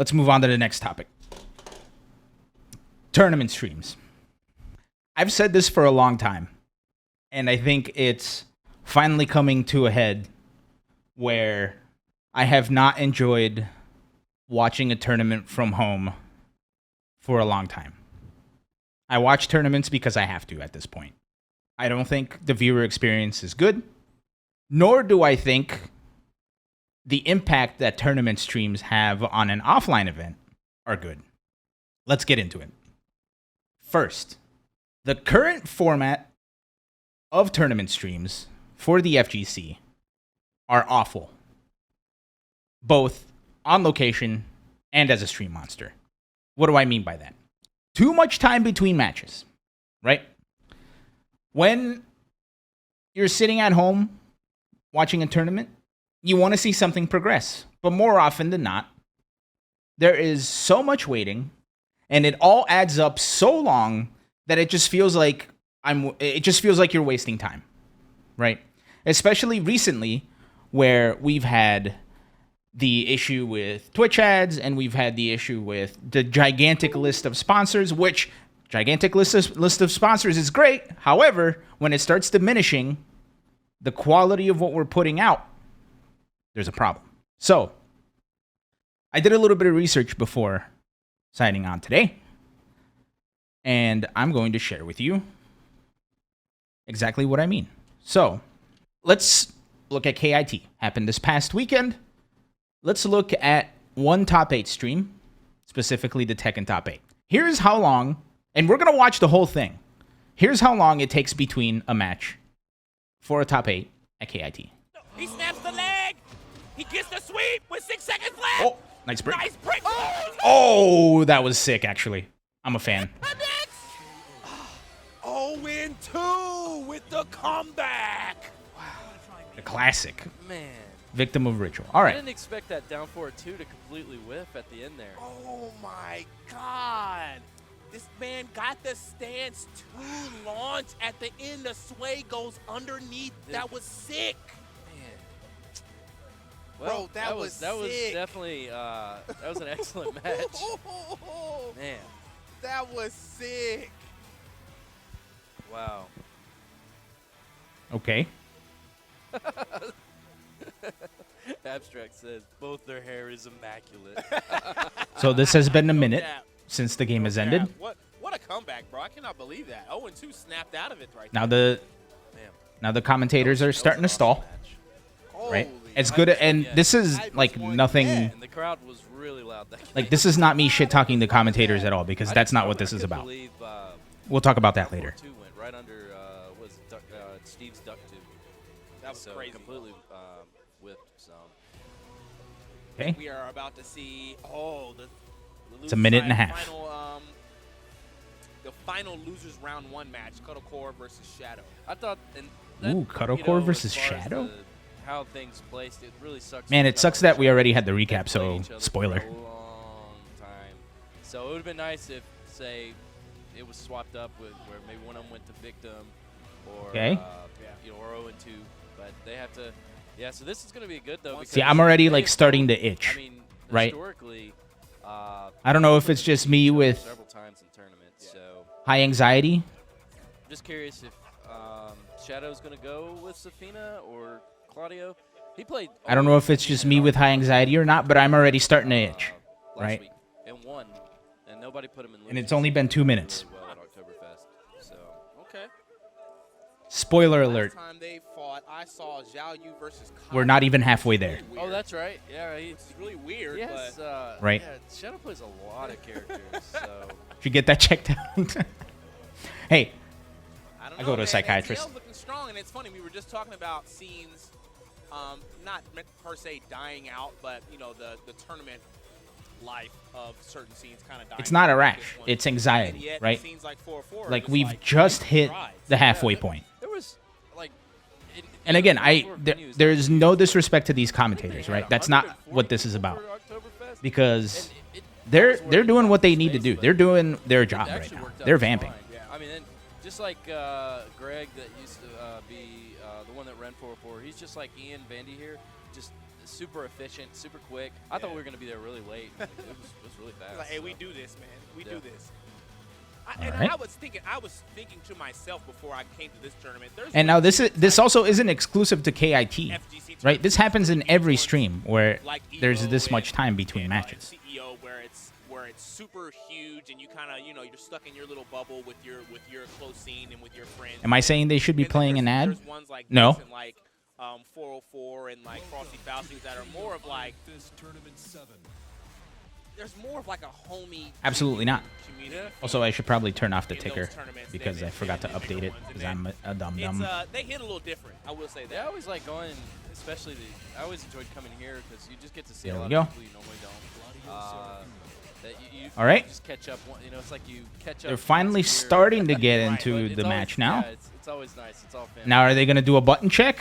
let's move on to the next topic. Tournament streams. I've said this for a long time, and I think it's finally coming to a head where I have not enjoyed watching a tournament from home for a long time. I watch tournaments because I have to at this point. I don't think the viewer experience is good, nor do I think the impact that tournament streams have on an offline event are good. Let's get into it. First, the current format of tournament streams for the FGC are awful, both on location and as a stream monster. What do I mean by that? Too much time between matches, right? When you're sitting at home watching a tournament, you want to see something progress. But more often than not, there is so much waiting, and it all adds up so long that it just feels like you're wasting time, right? Especially recently, where we've had the issue with Twitch ads, and we've had the issue with the gigantic list of sponsors, which gigantic list of sponsors is great. However, when it starts diminishing the quality of what we're putting out, there's a problem. So, I did a little bit of research before signing on today, and I'm going to share with you exactly what I mean. So, let's look at KIT. Happened this past weekend. Let's look at one top 8 stream, specifically the Tekken top 8. Here's how long, and we're going to watch the whole thing. Here's how long it takes between a match for a top 8 at KIT. He snaps the leg. He gets the sweep with 6 seconds left. Oh, nice break. Nice break. Oh, that was sick, actually. I'm a fan. 0-2 with the comeback. Wow. The classic. Man. Victim of ritual. All right. I didn't expect that down 4-2 to completely whiff at the end there. Oh, my God. This man got the stance to launch at the end. The sway goes underneath. That was sick. Man. Bro, that was sick. Definitely that was an excellent match. Man. That was sick. Wow. Okay. Abstract says both their hair is immaculate. So this has been a minute since the game has ended. What a comeback, bro. I cannot believe that. 0-2 snapped out of it right Now there. Now the commentators are starting to stall. Right? It's good, and this is like nothing. And the crowd was really loud. Like, this is not me shit talking the commentators at all, because that's not what this is about. We'll talk about that later. 4-2 went right under Steve's duck tube. That was crazy. Completely whipped. So. Okay. We are about to see. It's a minute and a half. The final losers round 1 match, Cuddlecore versus Shadow. I thought. Ooh, Cuddlecore versus Shadow? How things placed, it really sucks. Man, it sucks that we already had the recap, so spoiler. For a long time. So it would have been nice if, say, it was swapped up with where maybe one of them went to Victim, or or 0-2, but they have to. Yeah, so this is going to be good though. See, I'm already like starting to itch. I mean, right? Historically, I don't know if it's just me with several times in tournaments. So high anxiety. I'm just curious if Shadow's going to go with Safina or Claudio. He played. I don't know if it's just me with high anxiety or not, but I'm already starting to itch. Right? Week, and won, and nobody put him in. And it's only been 2 minutes. Really well at Oktoberfest. So Okay. Spoiler alert. Last time they fought, I saw Zhao Yu versus Kai. We're not even halfway there. Oh, that's right. Yeah, It's really weird, yes, but right. Yeah, Shadow plays a lot of characters. So Should you get that checked out? Hey, I don't I know, go to a man. psychiatrist. NTL's looking strong, and it's funny. We were just talking about scenes, not per se dying out, but you know the tournament life of certain scenes kind of dying. It's not a out. rash. This one. It's anxiety, And yet, right? Scenes like 4-4 Like, it's we've like, just hit strides. the halfway point. there was like. And again, there's no disrespect to these commentators, right? That's not what this is about. Because they're doing what they need to do. They're doing their job right now. They're vamping. I mean, and just like Greg that used to be the one that ran 4-4, he's just like Ian Bandy here. Just super efficient, super quick. I thought we were gonna be there really late. Like, it was really fast. Like, hey, we do this, man. We do this. Right. I was thinking to myself before I came to this tournament. And now this also isn't exclusive to KIT, right? This happens in every stream where there's this much time between matches. CEO where it's super huge and you kind of you're stuck in your little bubble with your close scene and with your friends. Am I saying they should be playing an ad? There's ones like No. this and like 404 and like Frosty Fausti's that are more of like there's more of like a homey. Absolutely not. Community. Also, I should probably turn off the In those ticker tournaments, because I forgot to update it because I'm a dum-dum. They hit a little different. I will say that. I always like going, especially I always enjoyed coming here because you just get to see There a we lot of go. people you normally don't. That you All right. just catch up. It's like you catch up. They're finally once a year. starting to get Right, into But the it's match always, now. Yeah, it's always nice. It's all family. Now, are they going to do a button check?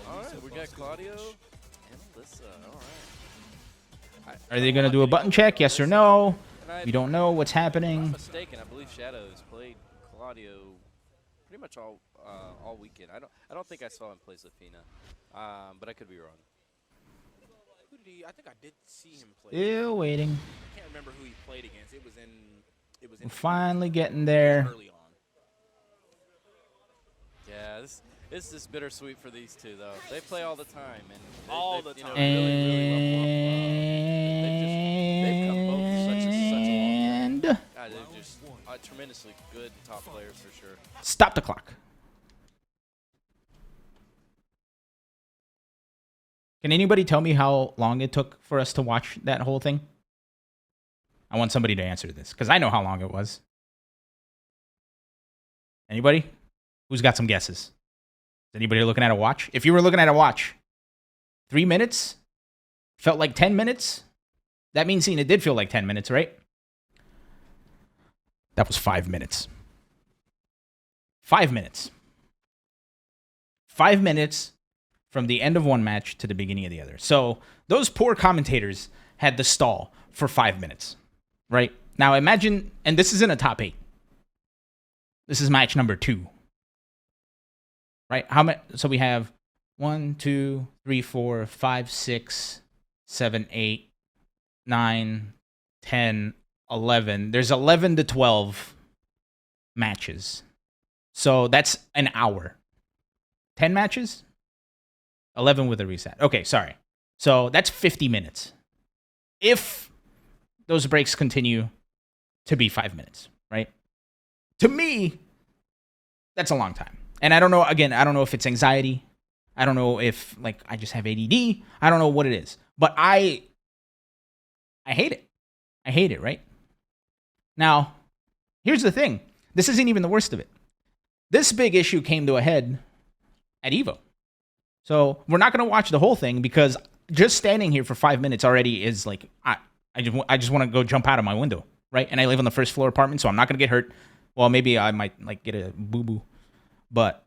All right, we got Claudio and Alyssa. All right. Are they going to do a button check? Yes or no? And We don't know what's If I'm happening. not mistaken, I believe Shadows played Claudio pretty much all weekend. I don't think I saw him play Zafina, but I could be wrong. Who did he? I think I did see him play. Still waiting. I can't remember who he played against. It was in. We're finally getting there. Early on. Yeah, this is bittersweet for these two though. They play all the time and All they, the you know, time. they've come both such a long way. And They're just tremendously good top players for sure. stop the clock. Can anybody tell me how long it took for us to watch that whole thing? I want somebody to answer this because I know how long it was. Anybody? Who's got some guesses? Is anybody looking at a watch? If you were looking at a watch, 3 minutes? Felt like 10 minutes? That means it did feel like 10 minutes, right? That was 5 minutes. 5 minutes. 5 minutes from the end of one match to the beginning of the other. So those poor commentators had the stall for 5 minutes, right? Now imagine, and this is in a top 8. This is match number 2. Right? How many? So we have 1, 2, 3, 4, 5, 6, 7, 8, 9, 10, 11. There's 11 to 12 matches. So that's an hour. 10 matches? 11 with a reset. Okay, sorry. So that's 50 minutes. If those breaks continue to be 5 minutes, right? To me, that's a long time. And I don't know, again, I don't know if it's anxiety. I don't know if, like, I just have ADD. I don't know what it is. But I hate it. I hate it, right? Now, here's the thing. This isn't even the worst of it. This big issue came to a head at EVO. So we're not going to watch the whole thing because just standing here for 5 minutes already is like, I just want to go jump out of my window, right? And I live on the first floor apartment, so I'm not going to get hurt. Well, maybe I might, like, get a boo-boo. But,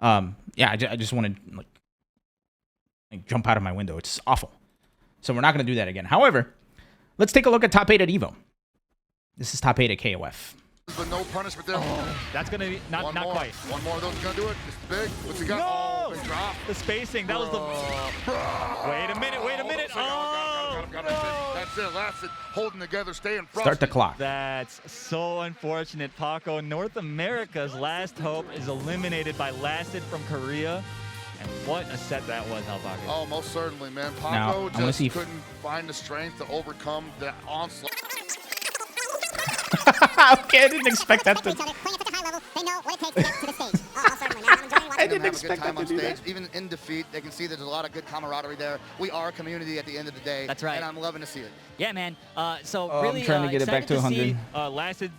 yeah, I just want to, like, jump out of my window. It's awful. So we're not going to do that again. However, let's take a look at top 8 at EVO. This is top 8 at KOF. But no punishment there. That's going to be not quite. One more of those is going to do it. It's big. What's he got? No! Oh, big drop. The spacing. That was the... Wait a minute. Oh, got him. That's it. That's it. Holding together, staying frosty. Start the clock. That's so unfortunate, Paco. North America's last hope is eliminated by Lasted from Korea. And what a set that was, Alpaca. Oh, most certainly, man. Now, Paco I wanna just see couldn't find the strength to overcome the onslaught. Okay, I didn't expect that to... I didn't expect that to do that. Even in defeat, they can see there's a lot of good camaraderie there. We are a community at the end of the day. That's right. And I'm loving to see it. Yeah, man. So Oh, really I'm trying to get it back excited to 100. See, Lasted,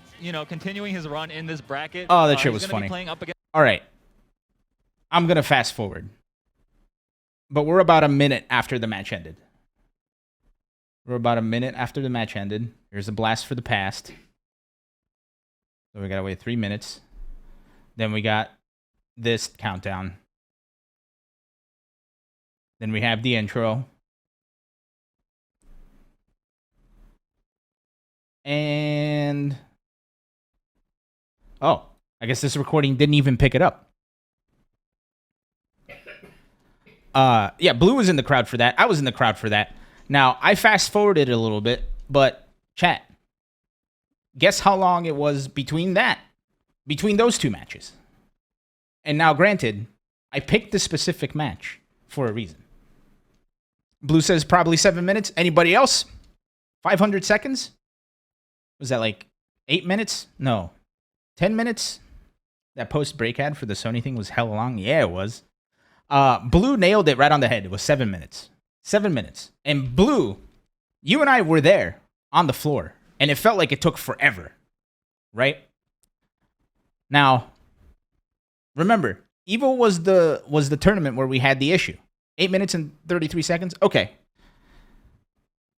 continuing his run in this bracket. Oh, that shit was he's gonna funny. be playing up against All right. I'm going to fast forward. But we're about a minute after the match ended. We're about a minute after the match ended. Here's a blast for the past. So we got to wait 3 minutes. Then we got this countdown. Then we have the intro. And... oh, I guess this recording didn't even pick it up. Yeah, Blue was in the crowd for that. I was in the crowd for that. Now, I fast-forwarded a little bit, but chat, guess how long it was between those two matches? And now, granted, I picked the specific match for a reason. Blue says probably 7 minutes. Anybody else? 500 seconds? Was that like 8 minutes? No. 10 minutes? That post-break ad for the Sony thing was hella long. Yeah, it was. Blue nailed it right on the head. It was 7 minutes. 7 minutes. And Blue, you and I were there on the floor, and it felt like it took forever. Right? Now, remember, Evo was the tournament where we had the issue. 8 minutes and 33 seconds? Okay.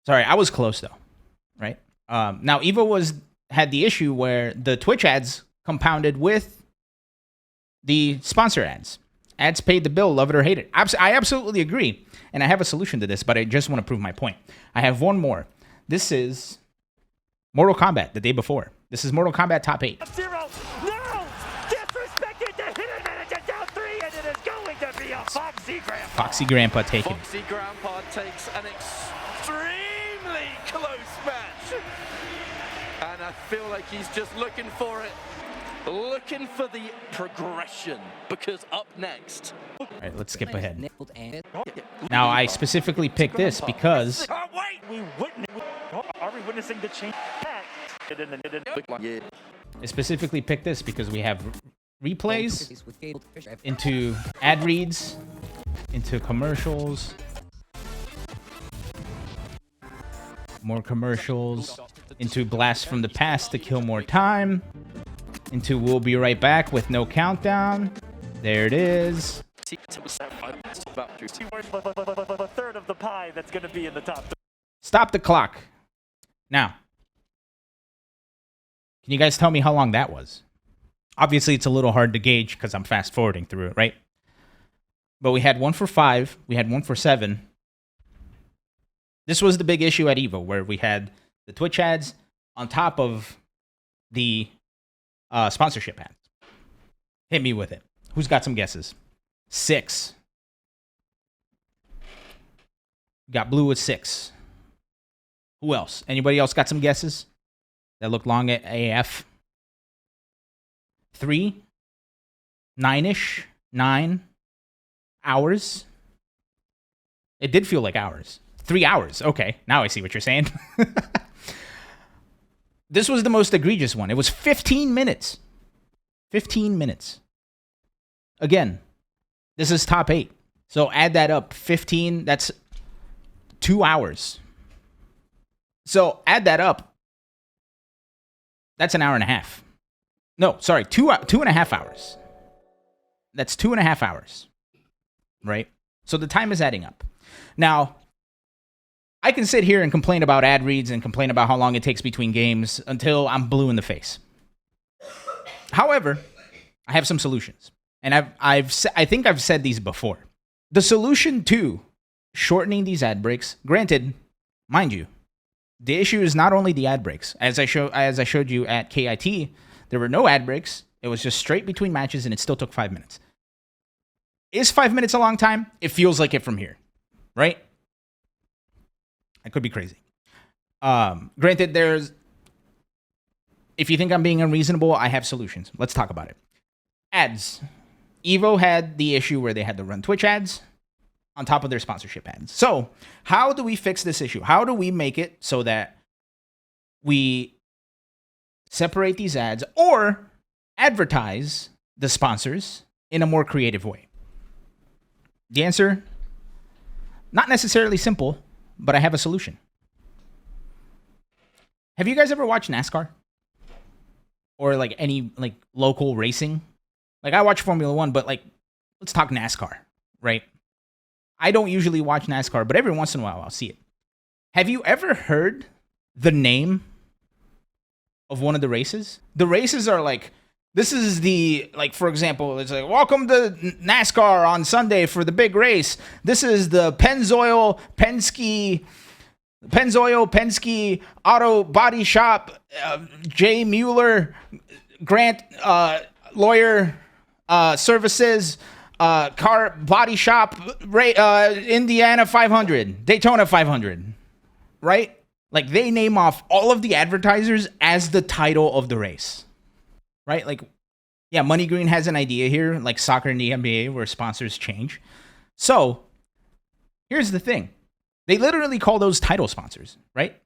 Sorry, I was close, though. Right? Now, Evo had the issue where the Twitch ads compounded with the sponsor ads. Ads paid the bill, love it or hate it. I absolutely agree. And I have a solution to this, but I just want to prove my point. I have one more. This is Mortal Kombat the day before. This is Mortal Kombat Top 8. Zero. No! Disrespected to hit it and it's down 3 and it is going to be a Foxy Grandpa. Foxy Grandpa taking it. Foxy Grandpa takes an extremely close match. And I feel like he's just looking for it. Looking for the progression, because up next. All right, let's skip ahead. Now, I specifically picked this because... Oh, wait! Are we witnessing the change? I specifically picked this because we have replays into ad reads, into commercials, more commercials, into blasts from the past to kill more time, into we'll be right back with no countdown. There it is. A third of the pie that's going to be in the top. Stop the clock. Now, can you guys tell me how long that was? Obviously, it's a little hard to gauge because I'm fast forwarding through it, right? But we had one for 5. We had one for 7. This was the big issue at EVO, where we had the Twitch ads on top of the sponsorship ads. Hit me with it. Who's got some guesses? 6. Got Blue at 6. Who else? Anybody else got some guesses that look long at AF? 3? 9-ish? 9 hours? It did feel like hours. 3 hours. Okay, now I see what you're saying. This was the most egregious one. It was 15 minutes. 15 minutes. Again, this is top 8. So add that up. 15, that's 2 hours. So add that up. That's an hour and a half. No, sorry, 2.5 hours. That's 2.5 hours. Right? So the time is adding up. Now, I can sit here and complain about ad reads and complain about how long it takes between games until I'm blue in the face. However, I have some solutions. And I think I've said these before. The solution to shortening these ad breaks, granted, mind you, the issue is not only the ad breaks. As I showed you at KIT, there were no ad breaks. It was just straight between matches and it still took 5 minutes. Is 5 minutes a long time? It feels like it from here, right? I could be crazy. Granted, if you think I'm being unreasonable, I have solutions. Let's talk about it. Ads. Evo had the issue where they had to run Twitch ads on top of their sponsorship ads. So how do we fix this issue? How do we make it so that we separate these ads or advertise the sponsors in a more creative way? The answer, not necessarily simple, but I have a solution. Have you guys ever watched NASCAR? Or like any like local racing? Like I watch Formula 1, but like let's talk NASCAR, right? I don't usually watch NASCAR, but every once in a while I'll see it. Have you ever heard the name of one of the races? The races are like, this is the, like, for example, it's like, welcome to NASCAR on Sunday for the big race. This is the Pennzoil Penske Auto Body Shop, J. Mueller, Grant Lawyer Services, car body shop, Indiana 500, Daytona 500, right? Like, they name off all of the advertisers as the title of the race, right? Like, yeah, Money Green has an idea here, like soccer and the NBA, where sponsors change. So, here's the thing. They literally call those title sponsors, right?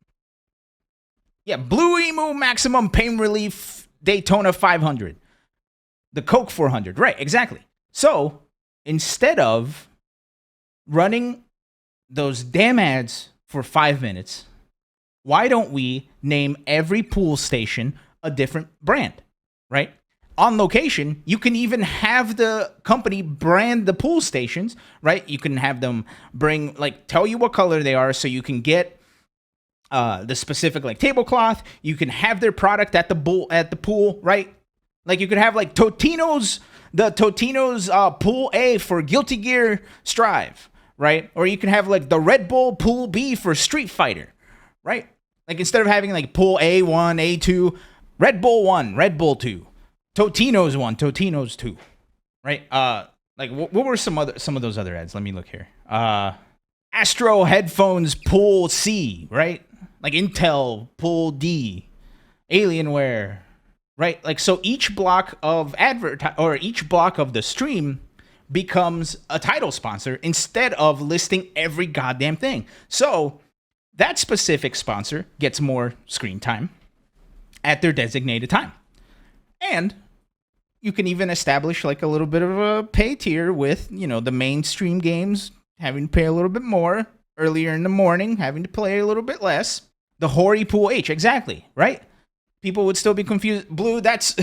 Yeah, Blue Emu Maximum Pain Relief Daytona 500. The Coke 400. Right, exactly. So, instead of running those damn ads for 5 minutes, why don't we name every pool station a different brand, right? On location, you can even have the company brand the pool stations, right? You can have them tell you what color they are so you can get the specific tablecloth. You can have their product at the pool, right? Like, you could have Totino's Pool A for Guilty Gear Strive, right? Or you can have the Red Bull Pool B for Street Fighter, right? Like, instead of having Pool A1, A2, Red Bull 1, Red Bull 2. Totino's 1, Totino's 2, right? What were some of those other ads? Let me look here. Astro Headphones Pool C, right? Like Intel Pool D, Alienware, right? Like, so each block of each block of the stream becomes a title sponsor instead of listing every goddamn thing. So that specific sponsor gets more screen time at their designated time. And you can even establish a little bit of a pay tier with, the mainstream games having to pay a little bit more, earlier in the morning having to play a little bit less. The Hori Pool H, exactly, right? People would still be confused. Blue, that's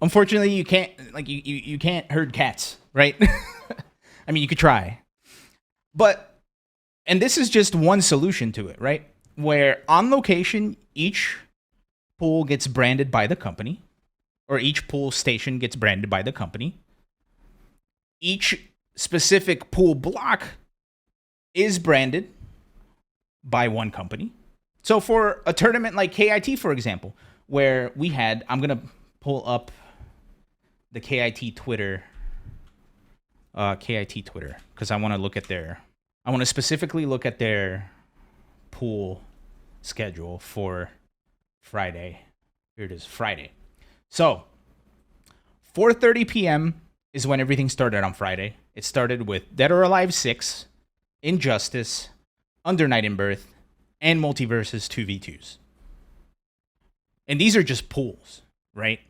unfortunately you can't you can't herd cats, right? I mean, you could try. And this is just one solution to it, right? Where on location each pool gets branded by the company. Or each pool station gets branded by the company. Each specific pool block is branded by one company. So for a tournament like KIT, for example, where we had, I'm going to pull up the KIT Twitter, because I want to specifically look at their pool schedule for Friday. Here it is, Friday. So, 4:30 p.m. is when everything started on Friday. It started with Dead or Alive 6, Injustice, Under Night in Birth, and Multiverses 2v2s. And these are just pools, right?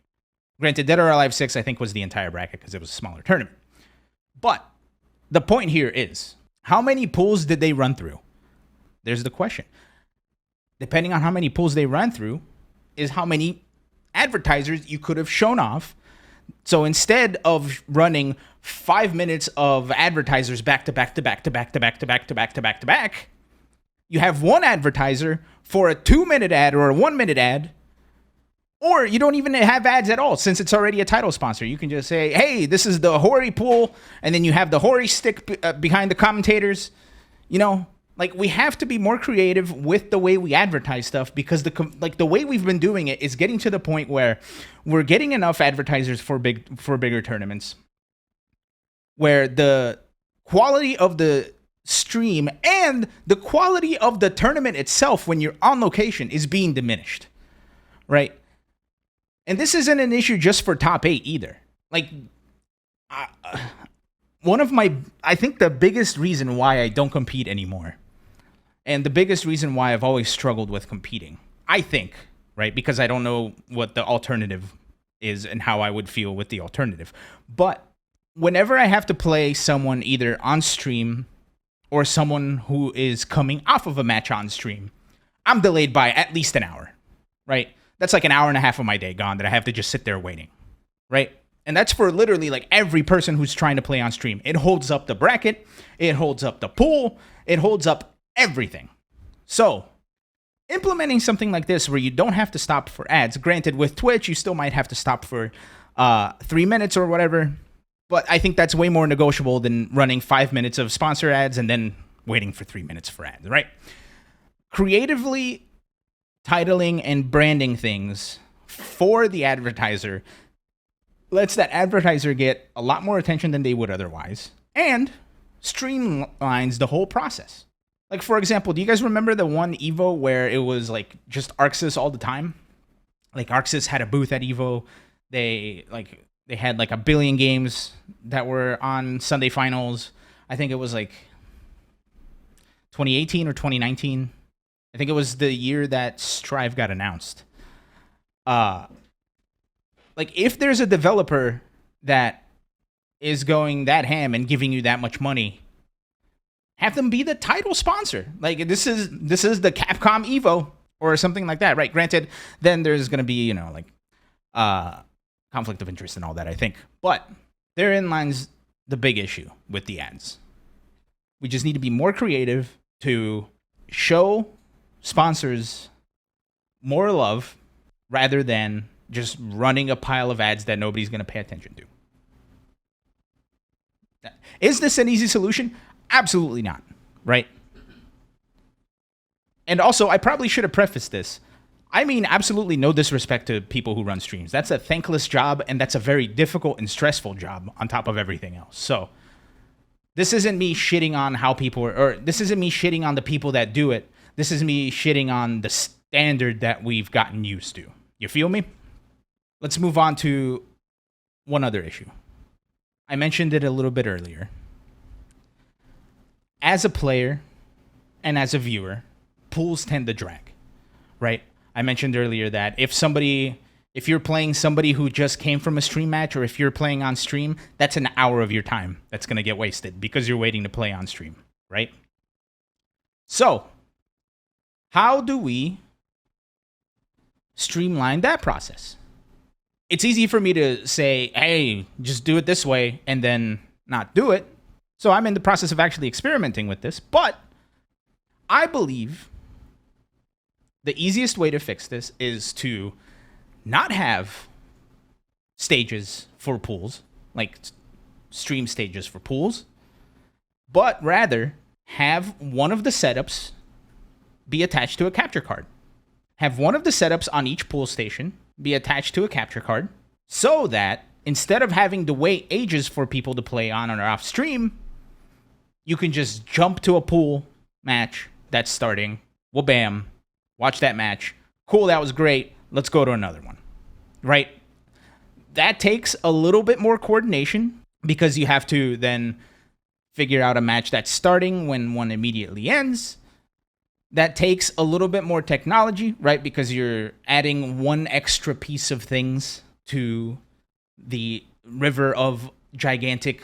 Granted, Dead or Alive 6, I think, was the entire bracket because it was a smaller tournament. But the point here is, how many pools did they run through? There's the question. Depending on how many pools they ran through is how many advertisers you could have shown off. So instead of running 5 minutes of advertisers back to back to back to back to back to back to back to back to back, you have one advertiser for a 2-minute ad or a 1-minute ad, or you don't even have ads at all since it's already a title sponsor. You can just say, hey, this is the Hori pool, and then you have the Hori stick behind the commentators. We have to be more creative with the way we advertise stuff, because the way we've been doing it is getting to the point where we're getting enough advertisers for bigger tournaments, where the quality of the stream and the quality of the tournament itself when you're on location is being diminished, right? And this isn't an issue just for top 8 either. I think the biggest reason why I don't compete anymore, and the biggest reason why I've always struggled with competing, I think, right? Because I don't know what the alternative is and how I would feel with the alternative. But whenever I have to play someone either on stream or someone who is coming off of a match on stream, I'm delayed by at least an hour, right? That's like an hour and a half of my day gone that I have to just sit there waiting, right? And that's for literally every person who's trying to play on stream. It holds up the bracket. It holds up the pool. It holds up everything. So, implementing something like this where you don't have to stop for ads. Granted, with Twitch, you still might have to stop for 3 minutes or whatever. But I think that's way more negotiable than running 5 minutes of sponsor ads and then waiting for 3 minutes for ads, right? Creatively titling and branding things for the advertiser lets that advertiser get a lot more attention than they would otherwise, and streamlines the whole process. Like, for example, do you guys remember the one Evo where it was like just Arxis all the time? Like, Arxis had a booth at Evo. They had like a billion games that were on Sunday finals. I think it was like 2018 or 2019. I think it was the year that Strive got announced. Like, if there's a developer that is going that ham and giving you that much money, have them be the title sponsor. Like, this is the Capcom Evo or something like that, right? Granted, then there's going to be, conflict of interest and all that, I think. But therein lies the big issue with the ads. We just need to be more creative to show sponsors more love rather than just running a pile of ads that nobody's going to pay attention to. Is this an easy solution? Absolutely not, right? And also, I probably should have prefaced this. I mean absolutely no disrespect to people who run streams. That's a thankless job, and that's a very difficult and stressful job on top of everything else. So this isn't me shitting on how people are, or this isn't me shitting on the people that do it. This is me shitting on the standard that we've gotten used to. You feel me? Let's move on to one other issue. I mentioned it a little bit earlier. As a player and as a viewer, pools tend to drag, right? I mentioned earlier that if you're playing somebody who just came from a stream match, or if you're playing on stream, that's an hour of your time that's going to get wasted because you're waiting to play on stream, right? So, how do we streamline that process? It's easy for me to say, hey, just do it this way, and then not do it. So I'm in the process of actually experimenting with this, but I believe the easiest way to fix this is to not have stages for pools, like stream stages for pools, but rather have one of the setups be attached to a capture card. Have one of the setups on each pool station be attached to a capture card, so that instead of having to wait ages for people to play on or off stream, you can just jump to a pool match that's starting. Well, bam, watch that match. Cool, that was great. Let's go to another one, right? That takes a little bit more coordination because you have to then figure out a match that's starting when one immediately ends. That takes a little bit more technology, right? Because you're adding one extra piece of things to the river of gigantic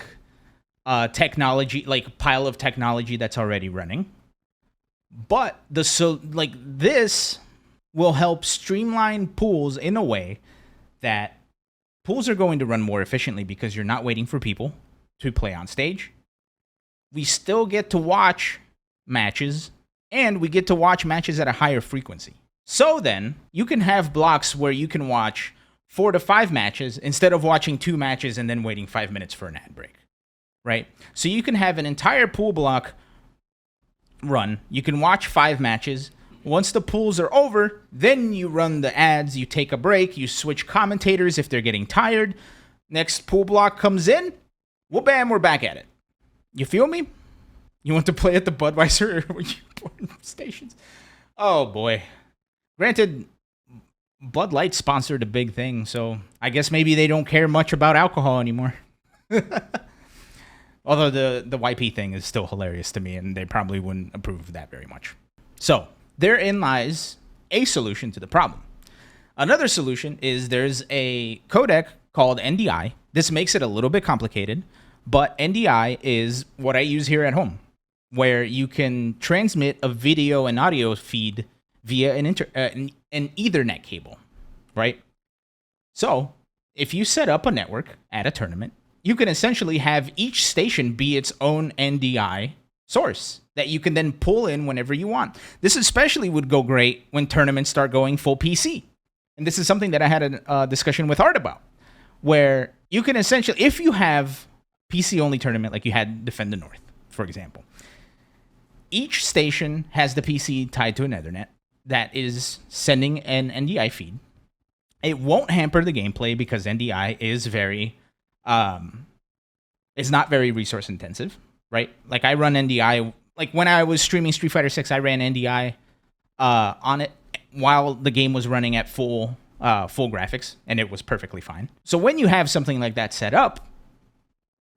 technology, like pile of technology that's already running. But this will help streamline pools in a way that pools are going to run more efficiently because you're not waiting for people to play on stage. We still get to watch matches, and we get to watch matches at a higher frequency. So then, you can have blocks where you can watch 4 to 5 matches instead of watching 2 matches and then waiting 5 minutes for an ad break, right? So you can have an entire pool block run. You can watch 5 matches. Once the pools are over, then you run the ads, you take a break, you switch commentators if they're getting tired. Next pool block comes in. Well, bam, we're back at it. You feel me? You want to play at the Budweiser stations? Oh, boy. Granted, Bud Light sponsored a big thing, so I guess maybe they don't care much about alcohol anymore. Although the YP thing is still hilarious to me, and they probably wouldn't approve of that very much. So, therein lies a solution to the problem. Another solution is there's a codec called NDI. This makes it a little bit complicated, but NDI is what I use here at home, where you can transmit a video and audio feed via an Ethernet cable, right? So, if you set up a network at a tournament, you can essentially have each station be its own NDI source that you can then pull in whenever you want. This especially would go great when tournaments start going full PC. And this is something that I had a discussion with Art about, where you can essentially, if you have PC-only tournament like you had Defend the North, for example, each station has the PC tied to an Ethernet that is sending an NDI feed. It won't hamper the gameplay because NDI is not very resource intensive, right? Like I run NDI, like when I was streaming Street Fighter 6, I ran NDI on it while the game was running at full graphics, and it was perfectly fine. So when you have something like that set up,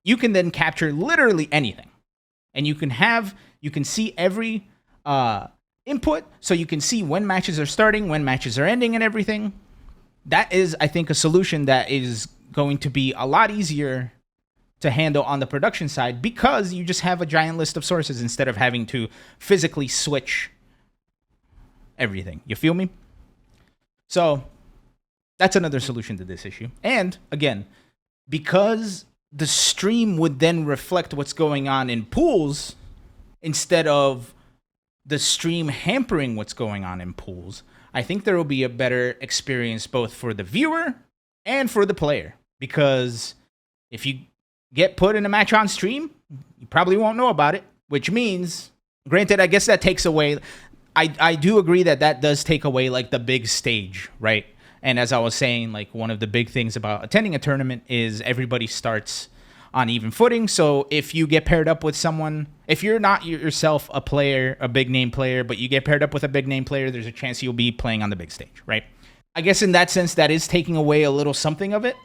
you can then capture literally anything, and you can see every input, so you can see when matches are starting, when matches are ending, and everything. That is, I think, a solution that is going to be a lot easier to handle on the production side because you just have a giant list of sources instead of having to physically switch everything. You feel me? So that's another solution to this issue. And again, because the stream would then reflect what's going on in pools instead of the stream hampering what's going on in pools, I think there will be a better experience both for the viewer and for the player. Because if you get put in a match on stream, you probably won't know about it, which means, granted, I guess that takes away, I do agree that does take away like the big stage, right? And as I was saying, like one of the big things about attending a tournament is everybody starts on even footing. So if you get paired up with someone, if you're not yourself a player, a big name player, but you get paired up with a big name player, there's a chance you'll be playing on the big stage, right? I guess in that sense, that is taking away a little something of it,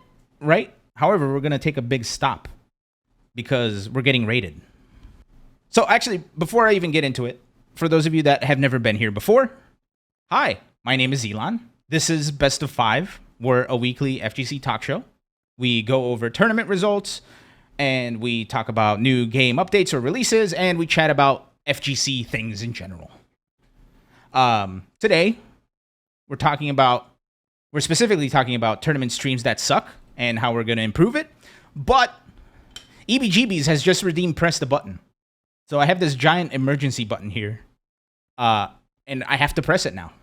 right? However, we're going to take a big stop because we're getting rated. So actually, before I even get into it, for those of you that have never been here before, hi, my name is Ilan. This is Best of 5. We're a weekly FGC talk show. We go over tournament results, and we talk about new game updates or releases, and we chat about FGC things in general. Today, we're specifically talking about tournament streams that suck and how we're going to improve it. But EBGBs has just redeemed Press the Button. So I have this giant emergency button here, and I have to press it now.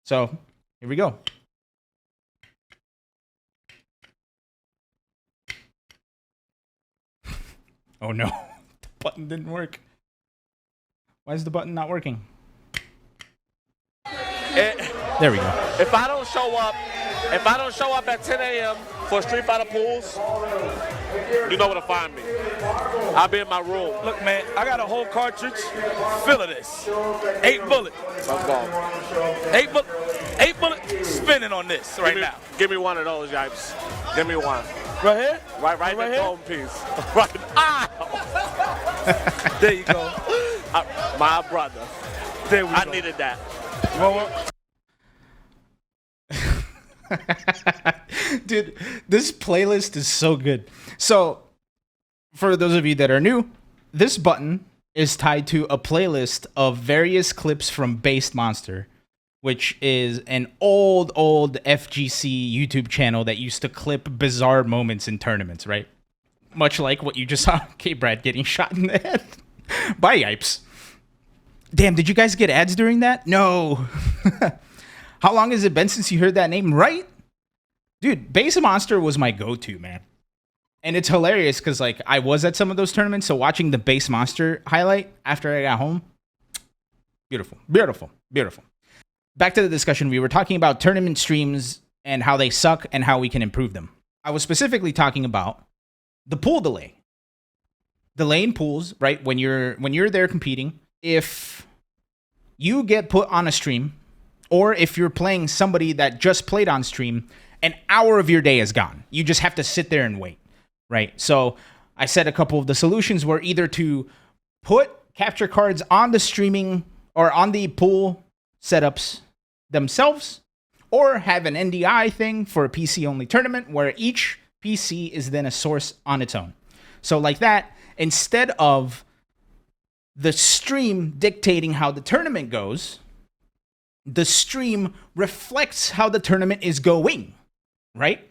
So here we go. Oh no, the button didn't work. Why is the button not working? There we go. If I don't show up at 10 a.m. for Street Fighter pools, you know where to find me. I'll be in my room. Look, man, I got a whole cartridge full of this. 8 bullets. Let's go. 8 bullets spinning on this now. Give me one of those, Yipes. Give me one. Right here? Right here? Golden piece. Right. Ah! There you go. My brother. There we go. I needed that. Dude, this playlist is so good. So, for those of you that are new, this button is tied to a playlist of various clips from Based Monster, which is an old FGC YouTube channel that used to clip bizarre moments in tournaments, right? Much like what you just saw, K-Brad getting shot in the head by Yipes. Damn, did you guys get ads during that? No. How long has it been since you heard that name, right? Dude, Base Monster was my go-to, man. And it's hilarious because, like, I was at some of those tournaments, so watching the Base Monster highlight after I got home, beautiful, beautiful, beautiful. Back to the discussion. We were talking about tournament streams and how they suck and how we can improve them. I was specifically talking about the pool delay. Delay in pools, right? When you're there competing, if you get put on a stream, or if you're playing somebody that just played on stream, an hour of your day is gone. You just have to sit there and wait, right? So I said a couple of the solutions were either to put capture cards on the streaming or on the pool setups themselves, or have an NDI thing for a PC-only tournament where each PC is then a source on its own. So like that, instead of the stream dictating how the tournament goes, the stream reflects how the tournament is going, right?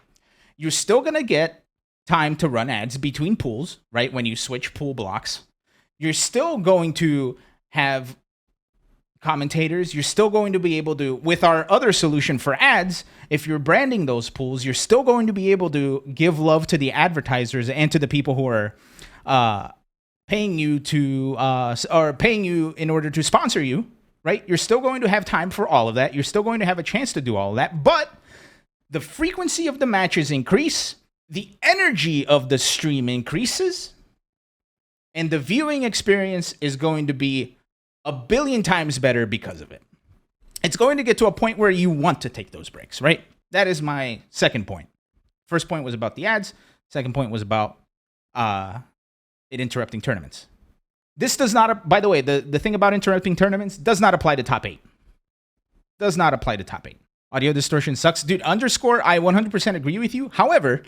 You're still going to get time to run ads between pools, right? When you switch pool blocks, you're still going to have commentators. You're still going to be able to, with our other solution for ads, if you're branding those pools, you're still going to be able to give love to the advertisers and to the people who are paying you to, or paying you in order to sponsor you, right? You're still going to have time for all of that. You're still going to have a chance to do all of that, but the frequency of the matches increase, the energy of the stream increases, and the viewing experience is going to be a billion times better because of it. It's going to get to a point where you want to take those breaks, right? That is my second point. First point was about the ads. Second point was about it interrupting tournaments. This does not, by the way, the thing about interrupting tournaments does not apply to top 8. Does not apply to top 8. Audio distortion sucks. Dude, underscore, I 100% agree with you. However,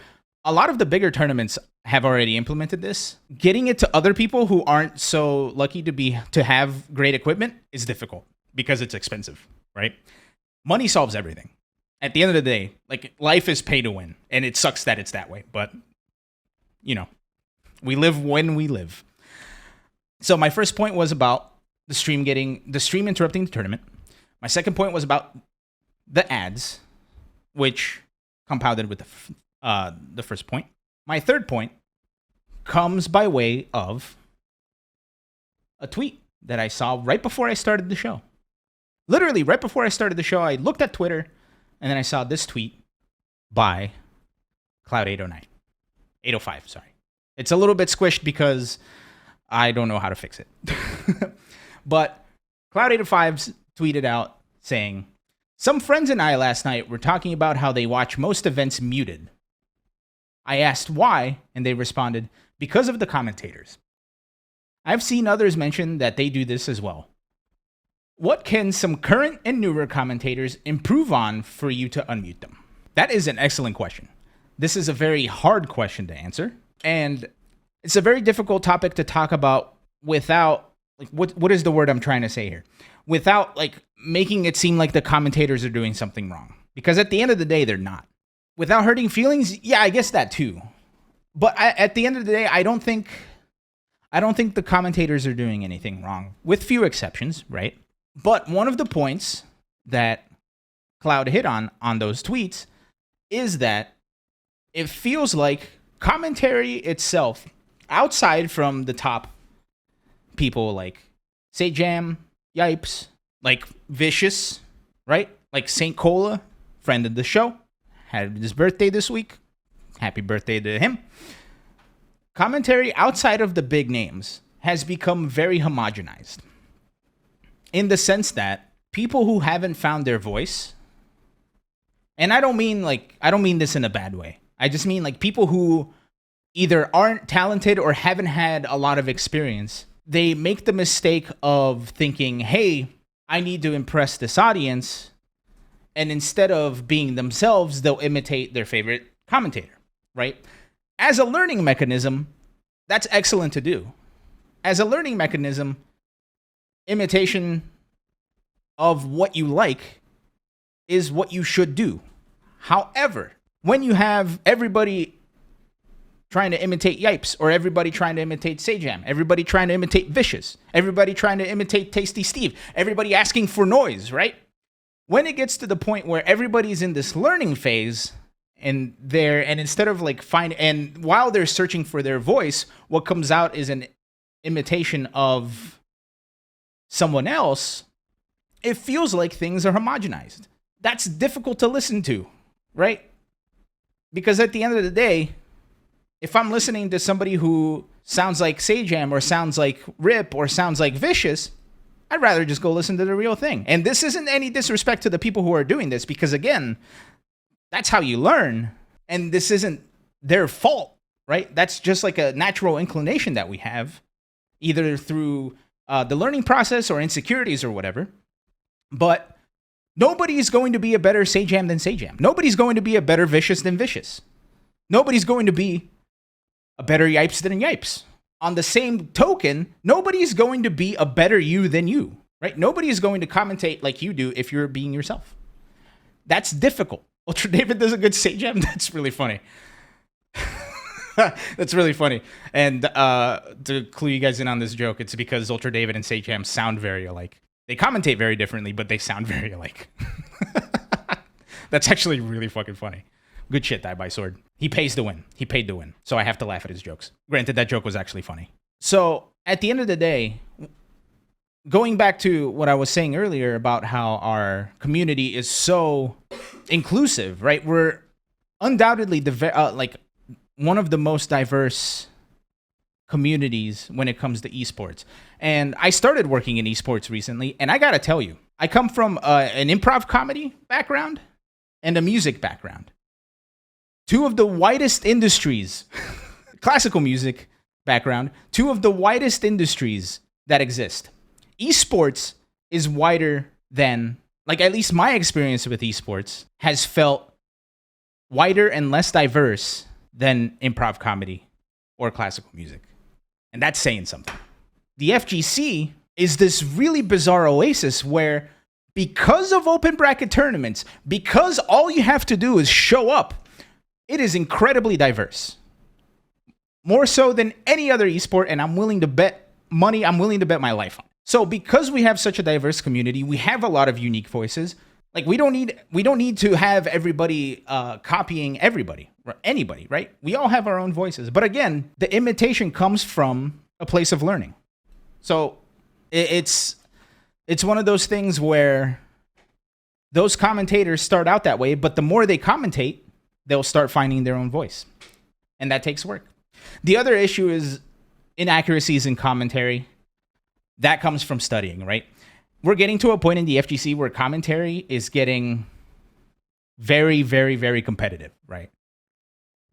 a lot of the bigger tournaments have already implemented this. Getting it to other people who aren't so lucky to have great equipment is difficult because it's expensive, right? Money solves everything. At the end of the day, like, life is pay to win, and it sucks that it's that way, but you know, we live when we live. So my first point was about the stream interrupting the tournament. My second point was about the ads, which compounded with the first point. My third point comes by way of a tweet that I saw right before I started the show. Literally, right before I started the show, I looked at Twitter, and then I saw this tweet by Cloud809. 805, sorry. It's a little bit squished because I don't know how to fix it. But Cloud805 tweeted out saying, "Some friends and I last night were talking about how they watch most events muted. I asked why, and they responded, because of the commentators. I've seen others mention that they do this as well. What can some current and newer commentators improve on for you to unmute them?" That is an excellent question. This is a very hard question to answer, and it's a very difficult topic to talk about without, like, what is the word I'm trying to say here? Without, like, making it seem like the commentators are doing something wrong. Because at the end of the day, they're not. Without hurting feelings, yeah, I guess that too. But at the end of the day, I don't think the commentators are doing anything wrong, with few exceptions, right? But one of the points that Cloud hit on those tweets is that it feels like commentary itself, outside from the top people like Sajam, Yipes, like Vicious, right? Like St. Cola, friend of the show, had his birthday this week. Happy birthday to him. Commentary outside of the big names has become very homogenized, in the sense that people who haven't found their voice, and I don't mean this in a bad way. I just mean, like, people who either aren't talented or haven't had a lot of experience, they make the mistake of thinking, hey, I need to impress this audience. And instead of being themselves, they'll imitate their favorite commentator, right? As a learning mechanism, that's excellent to do. As a learning mechanism, imitation of what you like is what you should do. However, when you have everybody trying to imitate Yipes, or everybody trying to imitate Sajam, everybody trying to imitate Vicious, everybody trying to imitate Tasty Steve, everybody asking for noise, right? When it gets to the point where everybody's in this learning phase, and instead of and while they're searching for their voice, what comes out is an imitation of someone else, it feels like things are homogenized. That's difficult to listen to, right? Because at the end of the day, if I'm listening to somebody who sounds like Sajam, or sounds like Rip, or sounds like Vicious, I'd rather just go listen to the real thing. And this isn't any disrespect to the people who are doing this, because again, that's how you learn. And this isn't their fault, right? That's just like a natural inclination that we have, either through the learning process or insecurities or whatever. But nobody's going to be a better Sajam than Sajam. Nobody's going to be a better Vicious than Vicious. Nobody's going to be a better Yipes than Yipes. On the same token, nobody's going to be a better you than you, right? Nobody is going to commentate like you do if you're being yourself. That's difficult. Ultra David does a good Sajam. That's really funny. That's really funny. And to clue you guys in on this joke, it's because Ultra David and Sajam sound very alike. They commentate very differently, but they sound very alike. That's actually really fucking funny. Good shit, Die by Sword. He pays to win. He paid to win. So I have to laugh at his jokes. Granted, that joke was actually funny. So at the end of the day, going back to what I was saying earlier about how our community is so inclusive, right? We're undoubtedly like one of the most diverse communities when it comes to esports. And I started working in esports recently, and I gotta tell you, I come from an improv comedy background and a music background. Two of the widest industries, classical music background, two of the widest industries that exist. Esports is wider than, like, at least my experience with esports has felt wider and less diverse than improv comedy or classical music. And that's saying something. The FGC is this really bizarre oasis where, because of open bracket tournaments, because all you have to do is show up, it is incredibly diverse. More so than any other esport, and I'm willing to bet money, I'm willing to bet my life on it. So because we have such a diverse community, we have a lot of unique voices. Like, we don't need to have everybody copying everybody or anybody, right? We all have our own voices. But again, the imitation comes from a place of learning. So it's one of those things where those commentators start out that way, but the more they commentate, they'll start finding their own voice. And that takes work. The other issue is inaccuracies in commentary. That comes from studying, right? We're getting to a point in the FGC where commentary is getting very, very, very competitive, right?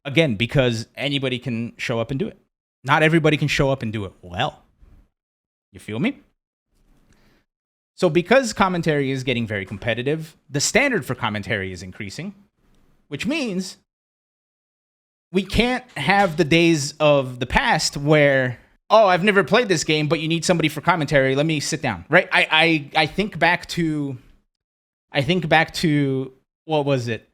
Again, because anybody can show up and do it. Not everybody can show up and do it well. You feel me? So because commentary is getting very competitive, the standard for commentary is increasing, which means we can't have the days of the past where, oh, I've never played this game, but you need somebody for commentary. Let me sit down, right? I think back to what was it?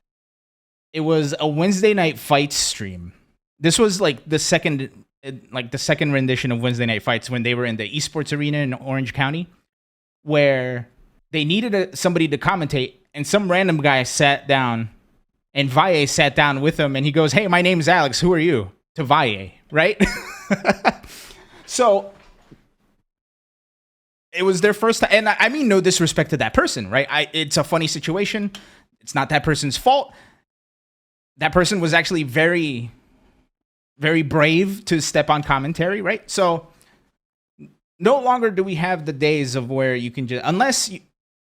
It was a Wednesday Night Fights stream. This was like the second rendition of Wednesday Night Fights when they were in the esports arena in Orange County, where they needed somebody to commentate, and some random guy sat down, and Valle sat down with him, and he goes, "Hey, my name's Alex. Who are you?" To Valle, right? So it was their first time, and I mean no disrespect to that person, right? It's a funny situation. It's not that person's fault. That person was actually very, very brave to step on commentary, right? So no longer do we have the days of where you can just,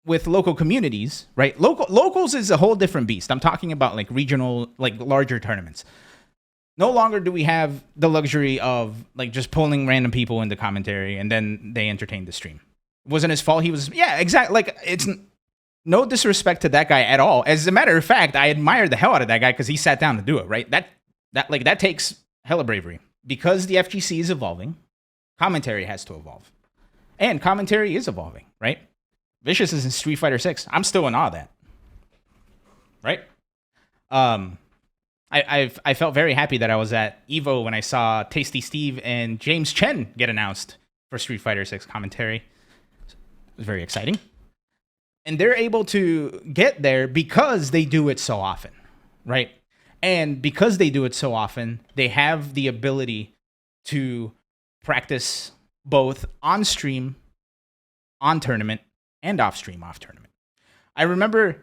with local communities, right? Locals is a whole different beast. I'm talking about like regional, like larger tournaments. No longer do we have the luxury of like just pulling random people into commentary and then they entertain the stream. It wasn't his fault. He was, yeah, exactly. Like, it's no disrespect to that guy at all. As a matter of fact, I admire the hell out of that guy because he sat down to do it, right? That takes hella bravery. Because the FGC is evolving, commentary has to evolve. And commentary is evolving, right? Vicious is in Street Fighter 6. I'm still in awe of that. Right? I felt very happy that I was at EVO when I saw Tasty Steve and James Chen get announced for Street Fighter 6 commentary. It was very exciting. And they're able to get there because they do it so often, right? And because they do it so often, they have the ability to practice both on stream, on tournament, and off stream, off tournament. I remember,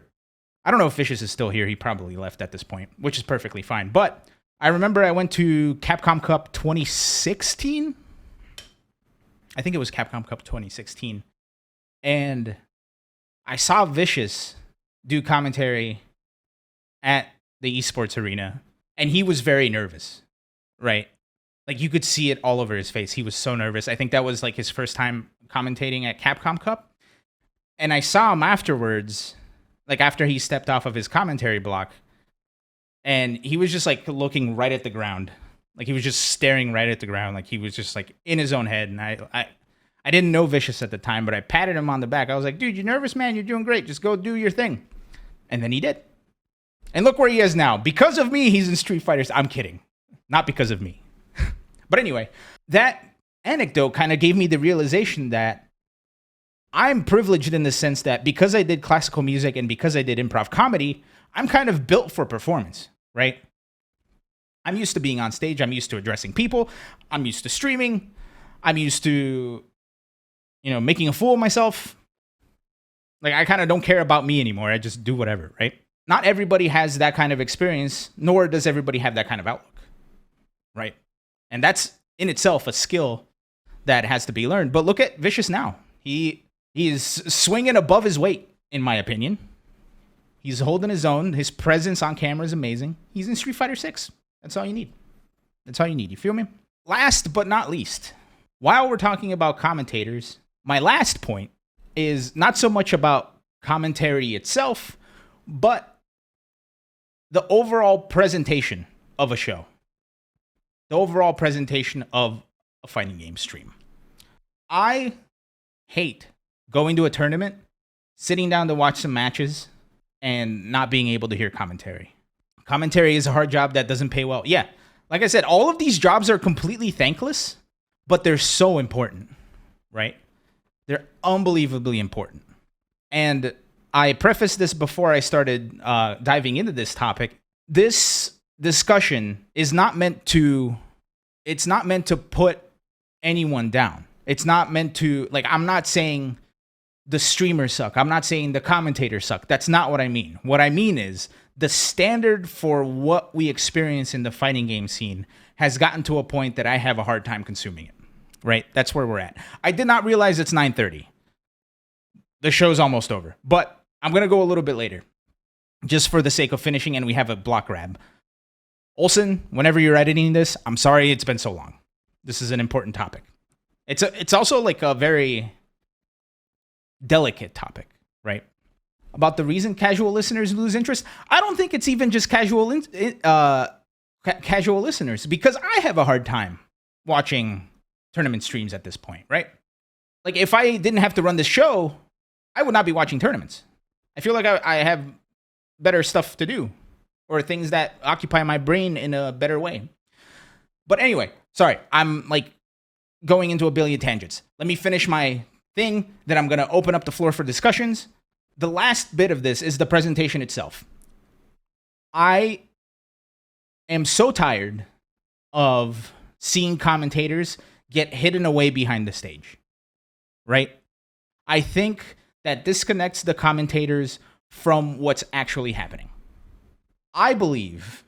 I don't know if Vicious is still here. He probably left at this point, which is perfectly fine. But I remember I went to Capcom Cup 2016. I think it was Capcom Cup 2016. And I saw Vicious do commentary at the esports arena, and he was very nervous, right? Like, you could see it all over his face. He was so nervous. I think that was like his first time commentating at Capcom Cup. And I saw him afterwards, like after he stepped off of his commentary block, and he was just like looking right at the ground. Like, he was just staring right at the ground. Like, he was just like in his own head. And I didn't know Vicious at the time, but I patted him on the back. I was like, dude, you're nervous, man. You're doing great. Just go do your thing. And then he did. And look where he is now. Because of me, he's in Street Fighter. I'm kidding. Not because of me. But anyway, that anecdote kind of gave me the realization that I'm privileged in the sense that because I did classical music and because I did improv comedy, I'm kind of built for performance, right? I'm used to being on stage. I'm used to addressing people. I'm used to streaming. I'm used to making a fool of myself. Like, I kind of don't care about me anymore. I just do whatever, right? Not everybody has that kind of experience, nor does everybody have that kind of outlook, right? And that's in itself a skill that has to be learned. But look at Vicious now. He is swinging above his weight, in my opinion. He's holding his own. His presence on camera is amazing. He's in Street Fighter 6. That's all you need. That's all you need. You feel me? Last but not least, while we're talking about commentators, my last point is not so much about commentary itself, but the overall presentation of a show. The overall presentation of a fighting game stream. I hate going to a tournament, sitting down to watch some matches, and not being able to hear commentary. Commentary is a hard job that doesn't pay well. Yeah, like I said, all of these jobs are completely thankless, but they're so important, right? They're unbelievably important. And I prefaced this before I started diving into this topic. This discussion is not meant to, it's not meant to put anyone down. It's not meant to, like, I'm not saying the streamers suck. I'm not saying the commentators suck. That's not what I mean. What I mean is the standard for what we experience in the fighting game scene has gotten to a point that I have a hard time consuming it. Right? That's where we're at. I did not realize it's 9:30. The show's almost over. But I'm going to go a little bit later. Just for the sake of finishing, and we have a block grab. Olsen, whenever you're editing this, I'm sorry it's been so long. This is an important topic. It's also like a very delicate topic, right? About the reason casual listeners lose interest. I don't think it's even just casual listeners, because I have a hard time watching tournament streams at this point, right? Like, if I didn't have to run this show, I would not be watching tournaments. I feel like I have better stuff to do, or things that occupy my brain in a better way. But anyway, sorry, I'm like going into a billion tangents. Let me finish my thing, then I'm going to open up the floor for discussions. The last bit of this is the presentation itself. I am so tired of seeing commentators get hidden away behind the stage, right? I think that disconnects the commentators from what's actually happening. I believe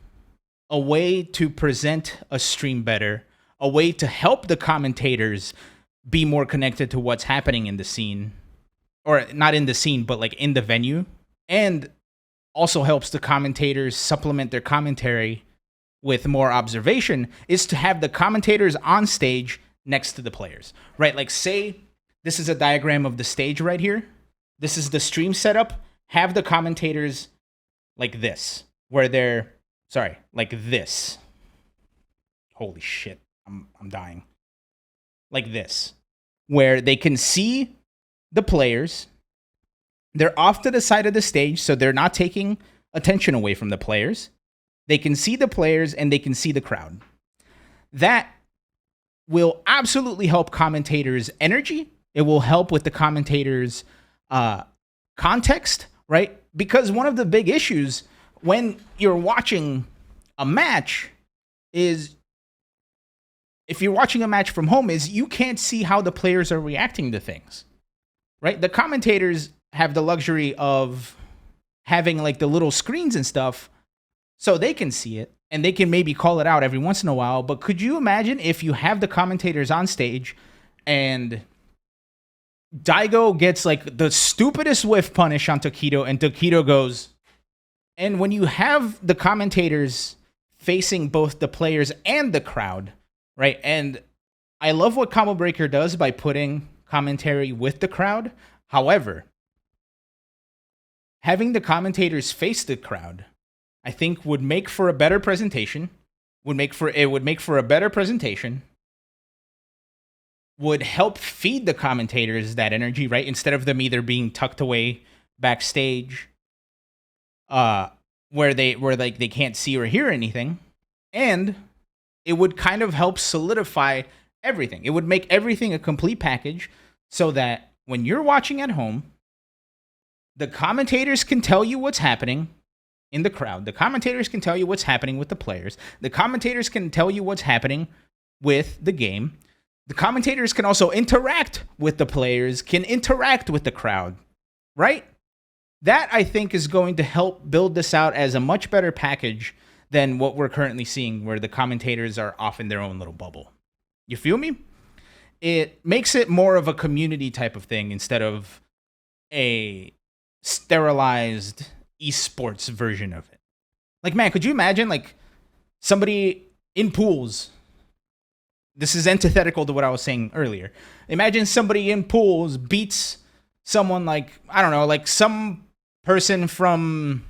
a way to present a stream better, a way to help the commentators be more connected to what's happening in the scene, or not in the scene, but like in the venue, and also helps the commentators supplement their commentary with more observation, is to have the commentators on stage next to the players, right? Like, say this is a diagram of the stage right here. This is the stream setup. Have the commentators like this, where they're, like this. Holy shit, I'm dying. Like this, where they can see the players. They're off to the side of the stage, so they're not taking attention away from the players. They can see the players and they can see the crowd. That will absolutely help commentators' energy. It will help with the commentators' context, right? Because one of the big issues when you're watching a match is, if you're watching a match from home, is you can't see how the players are reacting to things, right? The commentators have the luxury of having like the little screens and stuff, so they can see it and they can maybe call it out every once in a while. But could you imagine if you have the commentators on stage and Daigo gets like the stupidest whiff punish on Takedo and Takedo goes, and when you have the commentators facing both the players and the crowd, right? And I love what Combo Breaker does by putting commentary with the crowd. However, having the commentators face the crowd, I think would make for a better presentation. Would make for a better presentation. Would help feed the commentators that energy, right? Instead of them either being tucked away backstage, where they can't see or hear anything, and it would kind of help solidify everything. It would make everything a complete package, so that when you're watching at home, the commentators can tell you what's happening in the crowd. The commentators can tell you what's happening with the players. The commentators can tell you what's happening with the game. The commentators can also interact with the players, can interact with the crowd, right? That, I think, is going to help build this out as a much better package than what we're currently seeing, where the commentators are off in their own little bubble. You feel me? It makes it more of a community type of thing instead of a sterilized esports version of it. Like, man, could you imagine, like, somebody in pools? This is antithetical to what I was saying earlier. Imagine somebody in pools beats someone like, I don't know, like some person from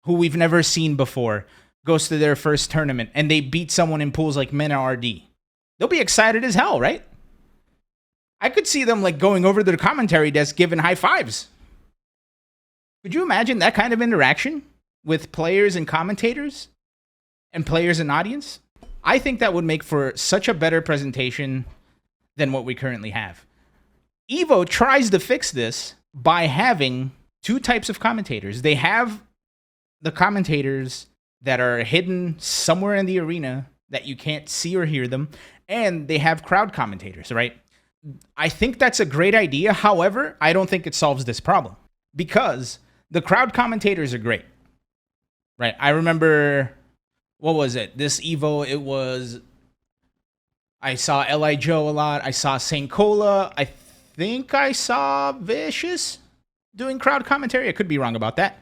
who we've never seen before goes to their first tournament and they beat someone in pools like Mena RD. They'll be excited as hell, right? I could see them like going over to the commentary desk giving high fives. Could you imagine that kind of interaction with players and commentators and players and audience? I think that would make for such a better presentation than what we currently have. Evo tries to fix this by having two types of commentators. They have the commentators that are hidden somewhere in the arena that you can't see or hear them, and they have crowd commentators, right? I think that's a great idea. However, I don't think it solves this problem because the crowd commentators are great, right? I remember, what was it? This Evo, it was, I saw Li Joe a lot. I saw St. Cola. I think I saw Vicious doing crowd commentary. I could be wrong about that.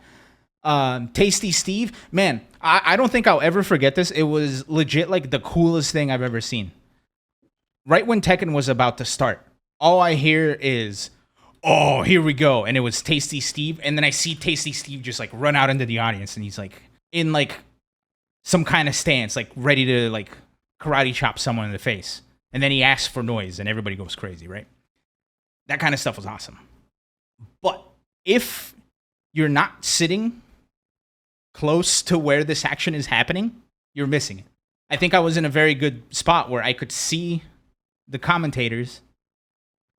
Tasty Steve. Man, I don't think I'll ever forget this. It was legit like the coolest thing I've ever seen. Right when Tekken was about to start, all I hear is, oh, here we go. And it was Tasty Steve. And then I see Tasty Steve just like run out into the audience. And he's like in like some kind of stance, like ready to like karate chop someone in the face. And then he asks for noise and everybody goes crazy, right? That kind of stuff was awesome. But if you're not sitting close to where this action is happening, you're missing it. I think I was in a very good spot where I could see the commentators.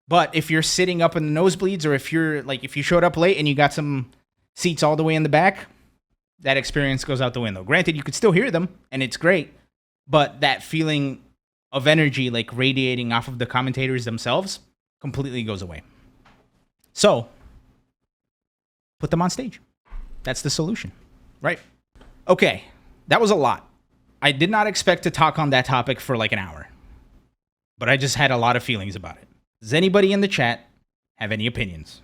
But if you're sitting up in the nosebleeds, or if you showed up late and you got some seats all the way in the back, that experience goes out the window. Granted, you could still hear them and it's great, but that feeling of energy like radiating off of the commentators themselves completely goes away. So, put them on stage. That's the solution, right? Okay, that was a lot. I did not expect to talk on that topic for like an hour, but I just had a lot of feelings about it. Does anybody in the chat have any opinions?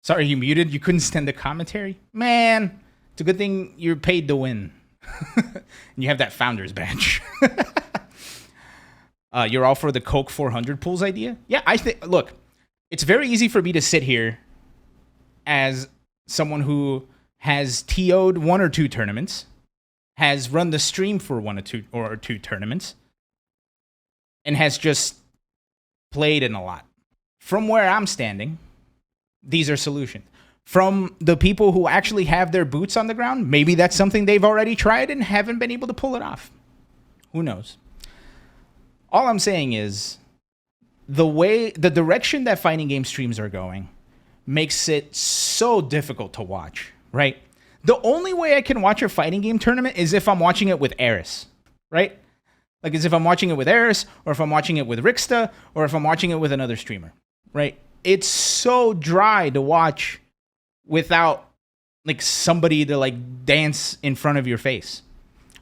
Sorry, you muted? You couldn't stand the commentary? Man, it's a good thing you're paid to win. And you have that founder's badge. You're all for the Coke 400 pools idea? Yeah, I think, look, it's very easy for me to sit here as someone who has TO'd one or two tournaments, has run the stream for one or two tournaments, and has just played in a lot. From where I'm standing, these are solutions. From the people who actually have their boots on the ground, maybe that's something they've already tried and haven't been able to pull it off. Who knows? All I'm saying is the direction that fighting game streams are going makes it so difficult to watch, right? The only way I can watch a fighting game tournament is if I'm watching it with Eris, right? Like as if I'm watching it with Eris, or if I'm watching it with Rixta, or if I'm watching it with another streamer, right? It's so dry to watch without like somebody to like dance in front of your face.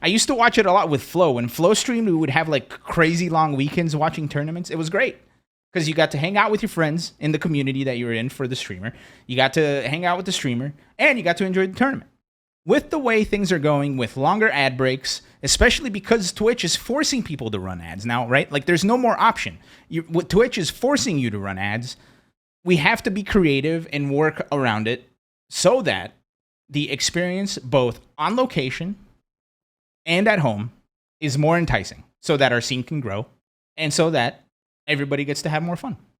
I used to watch it a lot with Flo. When Flo streamed, we would have like crazy long weekends watching tournaments. It was great because you got to hang out with your friends in the community that you were in for the streamer. You got to hang out with the streamer, and you got to enjoy the tournament. With the way things are going, with longer ad breaks, especially because Twitch is forcing people to run ads now, right? Like there's no more option. Twitch is forcing you to run ads. We have to be creative and work around it so that the experience both on location and at home is more enticing, so that our scene can grow and so that everybody gets to have more fun.